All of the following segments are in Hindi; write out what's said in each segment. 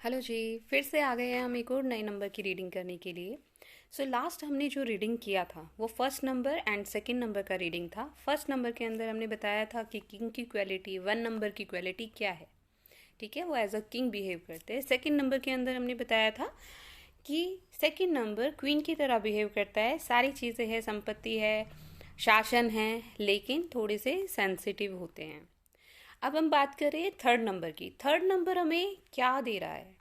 हेलो जी। फिर से आ गए हैं हम एक और नए नंबर की रीडिंग करने के लिए। लास्ट हमने जो रीडिंग किया था वो first number and second number का रीडिंग था। फर्स्ट नंबर के अंदर हमने बताया था कि किंग की क्वालिटी, वन नंबर की क्वालिटी क्या है। ठीक है, वो एज अ किंग बिहेव करते हैं। सेकंड नंबर के अंदर हमने बताया था कि सेकंड नंबर क्वीन की तरह बिहेव करता है। सारी चीज़ें हैं, संपत्ति है, शासन है, लेकिन थोड़े से सेंसिटिव होते हैं। अब हम बात करें थर्ड नंबर की। थर्ड नंबर हमें क्या दे रहा है,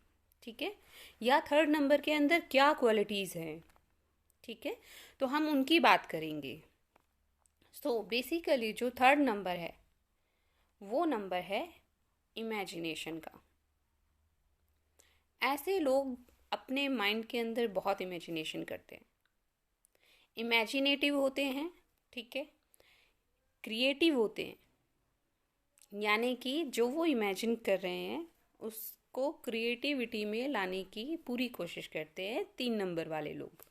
ठीक है, या थर्ड नंबर के अंदर क्या क्वालिटीज़ हैं, ठीक है, तो हम उनकी बात करेंगे। बेसिकली जो थर्ड नंबर है वो नंबर है इमेजिनेशन का। ऐसे लोग अपने माइंड के अंदर बहुत इमेजिनेशन करते हैं, इमेजिनेटिव होते हैं, ठीक है, क्रिएटिव होते हैं। यानी कि जो वो इमेजिन कर रहे हैं उसको क्रिएटिविटी में लाने की पूरी कोशिश करते हैं तीन नंबर वाले लोग।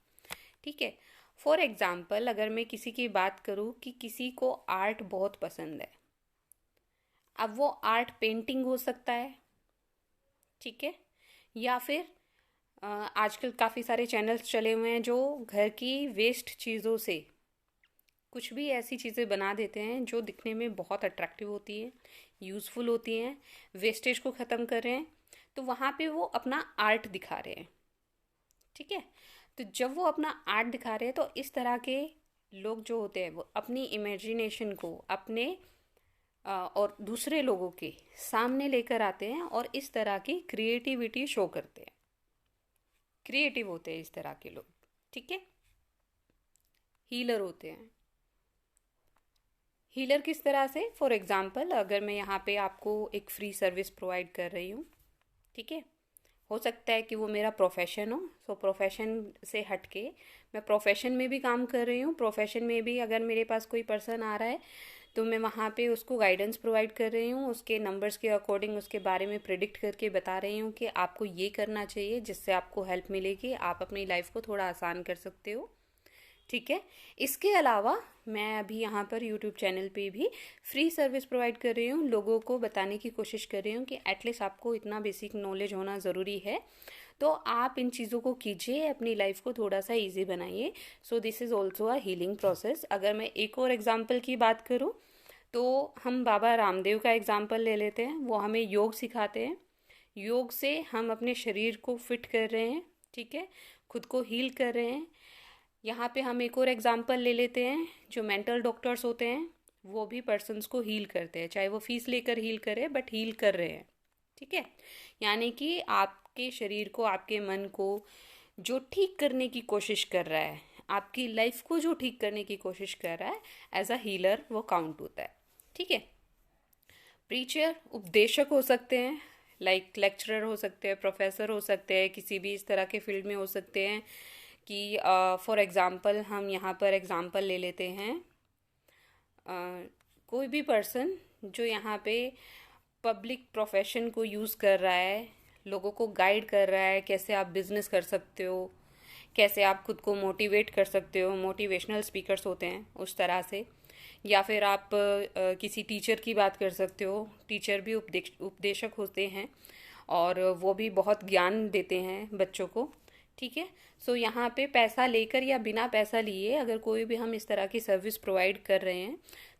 ठीक है, फॉर एग्जाम्पल अगर मैं किसी की बात करूँ कि किसी को आर्ट बहुत पसंद है। अब वो आर्ट पेंटिंग हो सकता है, ठीक है, या फिर आजकल काफ़ी सारे चैनल्स चले हुए हैं जो घर की वेस्ट चीज़ों से कुछ भी ऐसी चीज़ें बना देते हैं जो दिखने में बहुत अट्रैक्टिव होती है, यूज़फुल होती हैं, वेस्टेज को ख़त्म कर रहे हैं। तो वहाँ पे वो अपना आर्ट दिखा रहे हैं, ठीक है। तो जब वो अपना आर्ट दिखा रहे हैं तो इस तरह के लोग जो होते हैं वो अपनी इमेजिनेशन को अपने और दूसरे लोगों के सामने लेकर आते हैं और इस तरह की क्रिएटिविटी शो करते हैं। क्रिएटिव होते हैं इस तरह के लोग, ठीक है। हीलर होते हैं। हीलर किस तरह से, फॉर एग्जांपल अगर मैं यहाँ पे आपको एक फ्री सर्विस प्रोवाइड कर रही हूँ, ठीक है, हो सकता है कि वो मेरा प्रोफेशन हो। प्रोफेशन से हटके मैं प्रोफेशन में भी काम कर रही हूँ। प्रोफेशन में भी अगर मेरे पास कोई पर्सन आ रहा है तो मैं वहाँ पे उसको गाइडेंस प्रोवाइड कर रही हूँ, उसके नंबर्स के अकॉर्डिंग उसके बारे में प्रिडिक्ट करके बता रही हूँ कि आपको ये करना चाहिए जिससे आपको हेल्प मिलेगी, आप अपनी लाइफ को थोड़ा आसान कर सकते हो, ठीक है। इसके अलावा मैं अभी यहाँ पर यूट्यूब चैनल पे भी फ्री सर्विस प्रोवाइड कर रही हूँ, लोगों को बताने की कोशिश कर रही हूँ कि एटलीस्ट आपको इतना बेसिक नॉलेज होना ज़रूरी है, तो आप इन चीज़ों को कीजिए, अपनी लाइफ को थोड़ा सा इजी बनाइए। This is also a healing process. अगर मैं एक और एग्जाम्पल की बात करूँ तो हम बाबा रामदेव का एग्जाम्पल ले लेते हैं। वो हमें योग सिखाते हैं। योग से हम अपने शरीर को फिट कर रहे हैं, ठीक है, खुद को हील कर रहे हैं। यहाँ पे हम एक और एग्जांपल ले लेते हैं, जो मेंटल डॉक्टर्स होते हैं वो भी पर्सन्स को हील करते हैं, चाहे वो फीस लेकर हील करे, बट हील कर रहे हैं, ठीक है। यानी कि आपके शरीर को, आपके मन को जो ठीक करने की कोशिश कर रहा है, आपकी लाइफ को जो ठीक करने की कोशिश कर रहा है, एज अ हीलर वो काउंट होता है, ठीक है। प्रीचर उपदेशक हो सकते हैं, लाइक लेक्चरर हो सकते हैं, प्रोफेसर हो सकते हैं, किसी भी इस तरह के फील्ड में हो सकते हैं। कि फॉर एग्ज़ाम्पल हम यहाँ पर एग्ज़ाम्पल ले लेते हैं, कोई भी पर्सन जो यहाँ पे पब्लिक प्रोफेशन को यूज़ कर रहा है, लोगों को गाइड कर रहा है कैसे आप बिजनेस कर सकते हो, कैसे आप खुद को मोटिवेट कर सकते हो, मोटिवेशनल स्पीकर्स होते हैं उस तरह से। या फिर आप किसी टीचर की बात कर सकते हो, टीचर भी उपदेशक होते हैं और वो भी बहुत ज्ञान देते हैं बच्चों को, ठीक है। यहाँ पे पैसा लेकर या बिना पैसा लिए अगर कोई भी हम इस तरह की सर्विस प्रोवाइड कर रहे हैं,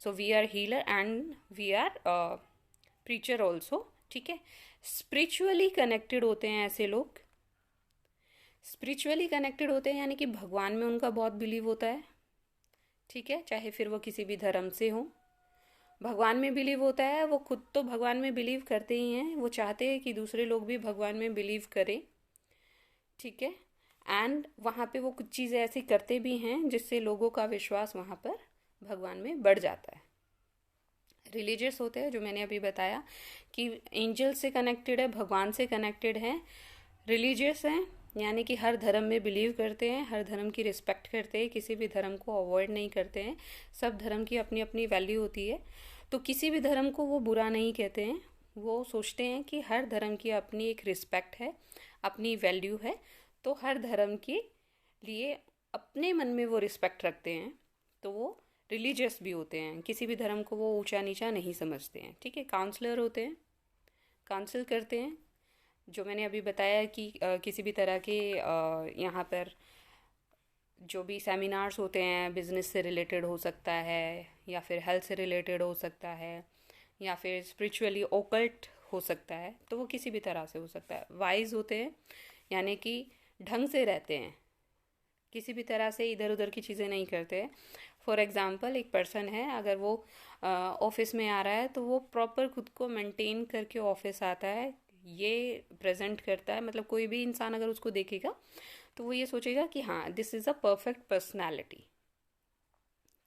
we are healer and we are preacher also, ठीक है। स्पिरिचुअली कनेक्टेड होते हैं ऐसे लोग। स्पिरिचुअली कनेक्टेड होते हैं यानी कि भगवान में उनका बहुत बिलीव होता है, ठीक है, चाहे फिर वो किसी भी धर्म से हो। भगवान में बिलीव होता है, वो खुद तो भगवान में बिलीव करते ही हैं, वो चाहते हैं कि दूसरे लोग भी भगवान में बिलीव करें, ठीक है। एंड वहाँ पे वो कुछ चीज़ें ऐसी करते भी हैं जिससे लोगों का विश्वास वहाँ पर भगवान में बढ़ जाता है। रिलीजियस होते हैं, जो मैंने अभी बताया कि एंजल से कनेक्टेड है, भगवान से कनेक्टेड है। रिलीजियस हैं यानी कि हर धर्म में बिलीव करते हैं, हर धर्म की रिस्पेक्ट करते हैं, किसी भी धर्म को अवॉइड नहीं करते हैं। सब धर्म की अपनी अपनी वैल्यू होती है, तो किसी भी धर्म को वो बुरा नहीं कहते हैं। वो सोचते हैं कि हर धर्म की अपनी एक रिस्पेक्ट है, अपनी वैल्यू है, तो हर धर्म के लिए अपने मन में वो रिस्पेक्ट रखते हैं, तो वो रिलीजियस भी होते हैं। किसी भी धर्म को वो ऊंचा नीचा नहीं समझते हैं, ठीक है। काउंसलर होते हैं, काउंसिल करते हैं, जो मैंने अभी बताया कि किसी भी तरह के यहाँ पर जो भी सेमिनार्स होते हैं बिजनेस से रिलेटेड हो सकता है, या फिर हेल्थ से रिलेटेड हो सकता है, या फिर स्पिरिचुअली ओकल्ट हो सकता है, तो वो किसी भी तरह से हो सकता है। वाइज होते हैं यानी कि ढंग से रहते हैं, किसी भी तरह से इधर उधर की चीज़ें नहीं करते हैं। फॉर एग्ज़ाम्पल एक पर्सन है, अगर वो ऑफिस में आ रहा है तो वो प्रॉपर खुद को मेंटेन करके ऑफिस आता है, ये प्रेजेंट करता है। मतलब कोई भी इंसान अगर उसको देखेगा तो वो ये सोचेगा कि हाँ, this is a perfect personality.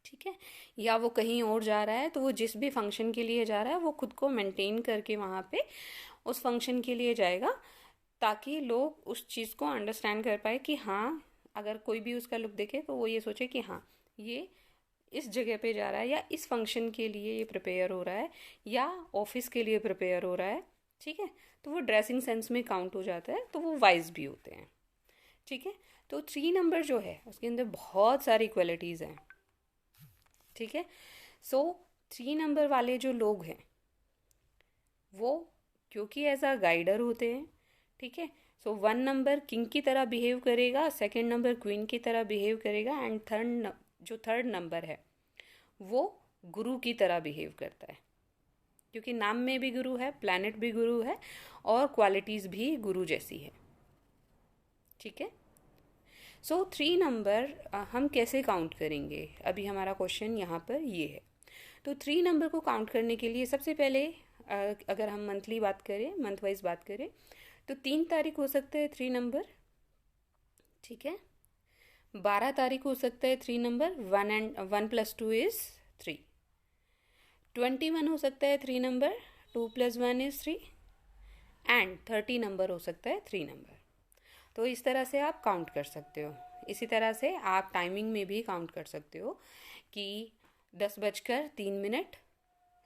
ठीक है। या वो कहीं और जा रहा है तो वो जिस भी फंक्शन के लिए जा रहा है वो खुद को मेंटेन करके वहाँ पे उस फंक्शन के लिए जाएगा, ताकि लोग उस चीज़ को अंडरस्टैंड कर पाए कि हाँ, अगर कोई भी उसका लुक देखे तो वो ये सोचे कि हाँ, ये इस जगह पे जा रहा है, या इस फंक्शन के लिए ये प्रिपेयर हो रहा है, या ऑफिस के लिए प्रिपेयर हो रहा है। ठीक है। तो वो ड्रेसिंग सेंस में काउंट हो जाता है, तो वो वाइज भी होते हैं। ठीक है। तो 3 नंबर जो है उसके अंदर बहुत सारी क्वालिटीज़ हैं। ठीक है। सो 3 नंबर वाले जो लोग हैं वो, क्योंकि एज अ गाइडर होते हैं, ठीक है, सो 1 नंबर किंग की तरह बिहेव करेगा, सेकंड नंबर क्वीन की तरह बिहेव करेगा, एंड थर्ड नंबर है वो गुरु की तरह बिहेव करता है, क्योंकि नाम में भी गुरु है, प्लैनेट भी गुरु है, और क्वालिटीज़ भी गुरु जैसी है। ठीक है। सो 3 नंबर हम कैसे काउंट करेंगे, अभी हमारा क्वेश्चन यहाँ पर ये है। तो 3 नंबर को काउंट करने के लिए सबसे पहले अगर हम मंथली बात करें, मंथ वाइज बात करें, तो 3 तारीख हो सकता है 3 नंबर। ठीक है। 12 तारीख हो सकता है 3 नंबर, 1 + 2 = 3। 21 हो सकता है 3 नंबर, 2 + 1 = 3। एंड 30 नंबर हो सकता है 3 नंबर। तो इस तरह से आप काउंट कर सकते हो। इसी तरह से आप टाइमिंग में भी काउंट कर सकते हो कि 10:03,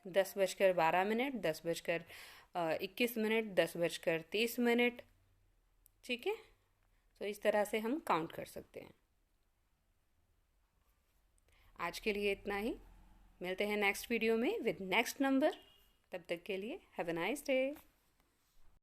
10:12, 10:21, 10:30। ठीक है। तो इस तरह से हम काउंट कर सकते हैं। आज के लिए इतना ही। मिलते हैं नेक्स्ट वीडियो में विद नेक्स्ट नंबर। तब तक के लिए हैव अ नाइस डे।